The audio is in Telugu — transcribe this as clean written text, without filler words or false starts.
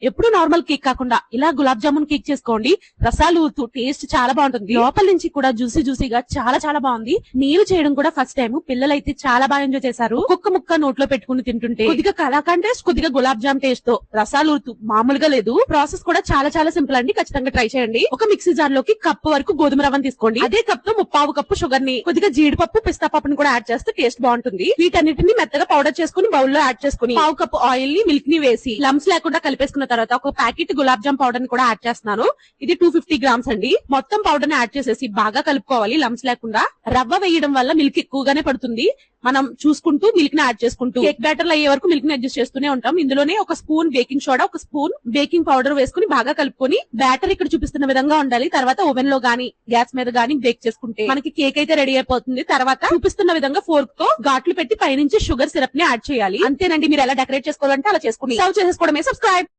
ఎప్పుడు నార్మల్ కేక్ కాకుండా ఇలా గులాబ్ జామున్ కేక్ చేసుకోండి. రసాలు టేస్ట్ చాలా బాగుంటుంది. లోపల నుంచి కూడా జ్యూసీగా చాలా బాగుంది. నేను చేయడం కూడా ఫస్ట్ టైం. పిల్లలైతే చాలా బాగా ఎంజాయ్ చేశారు. ఒక్కొక్క ముక్క నోట్లో పెట్టుకుని తింటుంటే కొద్దిగా కలాకండ్ టేస్ట్, కొద్దిగా గులాబ్ జామ్ టేస్ట్ తో రసాలు మామూలుగా లేదు. ప్రాసెస్ కూడా చాలా సింపుల్ అండి. ఖచ్చితంగా ట్రై చేయండి. ఒక మిక్సీ జార్ లోకి కప్పు వరకు గోధుమ రవ్వను తీసుకోండి. అదే కప్ తో 1/2 కప్పు షుగర్ ని, కొద్దిగా జీడిపప్పు, పిస్తా పప్పుని కూడా యాడ్ చేస్తే టేస్ట్ బాగుంటుంది. వీటన్నిటిని మెత్తగా పౌడర్ చేసుకుని బౌల్ లో యాడ్ చేసుకుని 1/2 కప్పు ఆయిల్ ని, మిల్క్ ని వేసి లమ్స్ లేకుండా కలిపేసుకున్న తర్వాత ఒక ప్యాకెట్ గులాబ్ జామ్ పౌడర్ ని కూడా యాడ్ చేస్తున్నాను. ఇది 250 గ్రామ్స్ అండి. మొత్తం పౌడర్ ని యాడ్ చేసేసి బాగా కలుపుకోవాలి లమ్స్ లేకుండా. రవ్వ వేయడం వల్ల మిల్క్ ఎక్కువగానే పడుతుంది. మనం చూసుకుంటూ మిల్క్ ని యాడ్ చేసుకుంటూ కేక్ బ్యాటర్ అయ్యే వరకు మిల్క్ ని అడ్జస్ట్ చేస్తూనే ఉంటాం. ఇందులోనే ఒక స్పూన్ బేకింగ్ సోడా, ఒక స్పూన్ బేకింగ్ పౌడర్ వేసుకుని బాగా కలుపుకొని బ్యాటర్ ఇక్కడ చూపిస్తున్న విధంగా ఉండాలి. తర్వాత ఓవెన్ లో గానీ గ్యాస్ మీద గానీ బేక్ చేసుకుంటే మనకి కేక్ అయితే రెడీ అయిపోతుంది. తర్వాత చూపిస్తున్న విధంగా ఫోర్క్ తో ఘాట్లు పెట్టి పైనుంచి షుగర్ సిరప్ ని యాడ్ చేయాలి. అంతేనండి. మీరు ఎలా డెకరేట్ చేసుకోవాలంటే అలా చేసుకుని సర్వ్ చేసేసుకోవడమే. సబ్స్క్రైబ్.